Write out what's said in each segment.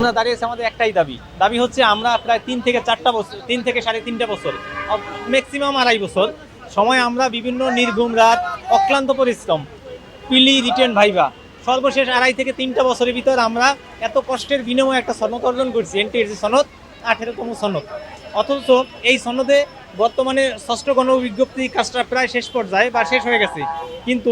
আমরা দাঁড়িয়েছে আমাদের একটাই দাবি হচ্ছে আমরা প্রায় 3 থেকে 4টা বছর 3 থেকে 3.5 বছর ম্যাক্সিমাম 2.5 বছর সময় আমরা বিভিন্ন নির্ঘুম রাত অক্লান্ত পরিশ্রম পিলি রিটেন ভাইবা সর্বশেষ 2.5 থেকে 3টা বছরের ভিতর আমরা এত কষ্টের বিনিময়ে একটা সনদ অর্জন করছি এনটিএসসি সনদ 18তম সনদ। অথচ এই সনদে বর্তমানে ষষ্ঠ গণ বিজ্ঞপ্তি কাজটা প্রায় শেষ পর্যায়ে বা শেষ হয়ে গেছে, কিন্তু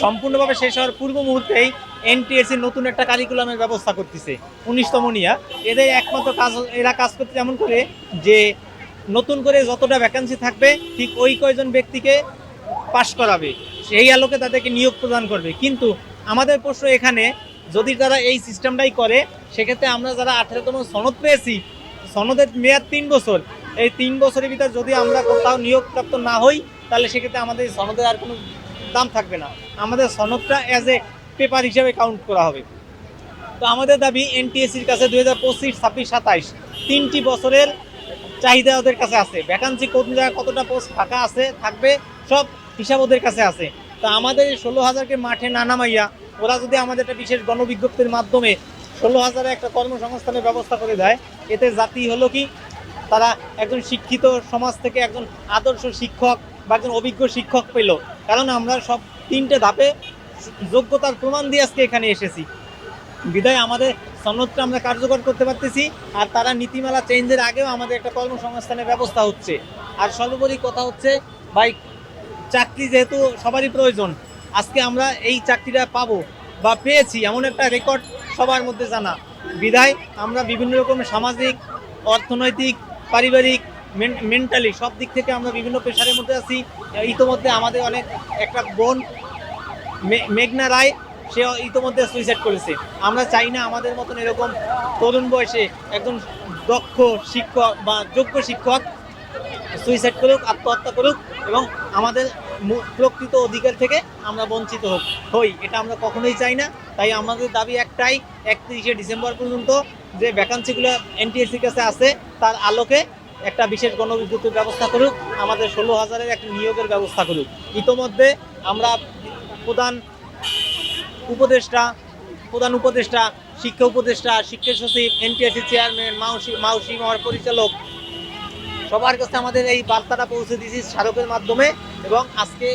সম্পূর্ণভাবে শেষ হওয়ার পূর্ব মুহূর্তেই এনটিএসসি নতুন একটা কারিকুলামের ব্যবস্থা করতেছে 19তম নিয়া। এদের একমাত্র কাজ, এরা কাজ করতে এমন করে যে নতুন করে যতটা ভ্যাকান্সি থাকবে ঠিক ওই কয়জন ব্যক্তিকে পাশ করাবে, সেই আলোকে তাদেরকে নিয়োগ প্রদান করবে। কিন্তু আমাদের প্রশ্ন এখানে, যদি তারা এই সিস্টেমটাই করে সেক্ষেত্রে আমরা যারা 18তম সনদ পেয়েছি, সনদের মেয়াদ 3 বছর, এই 3 বছরের ভিতর যদি আমরা কোথাও নিয়োগপ্রাপ্ত না হই তাহলে সেক্ষেত্রে আমাদের সনদের আর কোনো দাম থাকবে না, আমাদের সনদটা অ্যাজ এ পেপার হিসেবে কাউন্ট করা হবে। তো আমাদের দাবি এনটিএসসির কাছে 2025, 26, 27 3টি বছরের চাহিদা ওদের কাছে আছে, ভ্যাকান্সি কোন জায়গায় কতটা পোস্ট ফাঁকা আছে থাকবে সব হিসাব ওদের কাছে আছে। তো আমাদের 16,000কে মাঠে না নামাইয়া ওরা যদি আমাদের একটা বিশেষ গণবিজ্ঞপ্তির মাধ্যমে 16,000-এর একটা কর্মসংস্থানের ব্যবস্থা করে দেয়, এতে জাতি হলো কি তারা একজন শিক্ষিত সমাজ থেকে একজন আদর্শ শিক্ষক বা একজন অভিজ্ঞ শিক্ষক পেল। কারণ আমরা সব 3টে ধাপে যোগ্যতার প্রমাণ দিয়ে আজকে এখানে এসেছি, বিদায় আমাদের সনদটা আমরা কার্যকর করতে পারতেছি। আর তারা নীতিমালা চেঞ্জের আগেও আমাদের একটা কর্মসংস্থানের ব্যবস্থা হচ্ছে। আর সর্বোপরি কথা হচ্ছে ভাই, চাকরি যেহেতু সবারই প্রয়োজন, আজকে আমরা এই চাকরিটা পাবো বা পেয়েছি এমন একটা রেকর্ড সবার মধ্যে জানা, বিদায় আমরা বিভিন্ন রকম সামাজিক, অর্থনৈতিক, পারিবারিক, মেন্টালি সব দিক থেকে আমরা বিভিন্ন পেশারের মধ্যে আছি। ইতোমধ্যে আমাদের অনেক একটা বোন মেঘনা রায়, সে ইতোমধ্যে সুইসাইড করেছে। আমরা চাই না আমাদের মতন এরকম তরুণ বয়সে একজন দক্ষ শিক্ষক বা যোগ্য শিক্ষক সুইসাইড করুক, আত্মহত্যা করুক এবং আমাদের প্রকৃত অধিকার থেকে আমরা বঞ্চিত হই, এটা আমরা কখনোই চাই না। তাই আমাদের দাবি একটাই, 31শে ডিসেম্বর পর্যন্ত যে ভ্যাকান্সিগুলো এনটিএসসির কাছে আছে তার আলোকে একটা বিশেষ গণবিজ্ঞপ্তির ব্যবস্থা করুক, আমাদের 16,000-এর একটা নিয়োগের ব্যবস্থা করুক। ইতোমধ্যে আমরা প্রধান উপদেষ্টা, শিক্ষা উপদেষ্টা, শিক্ষা সচিব, এনটিএসসি চেয়ারম্যান, মাউসি মহাপরিচালক সবার কাছে আমাদের এই বার্তাটা পৌঁছে দিয়েছি স্মারকের মাধ্যমে। এবং আজকে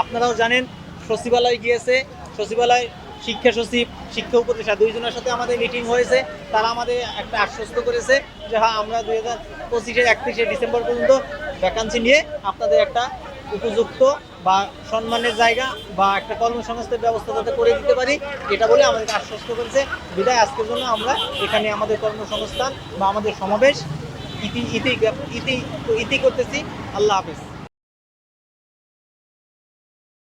আপনারাও জানেন সচিবালয় গিয়েছে, সচিবালয় শিক্ষা সচিব, শিক্ষা উপদেষ্টা দুইজনের সাথে আমাদের মিটিং হয়েছে। তারা আমাদের একটা আশ্বস্ত করেছে যে হ্যাঁ, আমরা 2025-এর 31শে ডিসেম্বর পর্যন্ত ভ্যাকান্সি নিয়ে আপনাদের একটা উপযুক্ত বা সম্মানের জায়গা বা একটা কর্মসংস্থানের ব্যবস্থা যাতে করে দিতে পারি, এটা বলে আমাদেরকে আশ্বস্ত করেছে। বিদায় আজকের জন্য আমরা এখানে আমাদের কর্মসংস্থান বা আমাদের সমাবেশ ইতি করতেছি। আল্লাহ হাফেজ।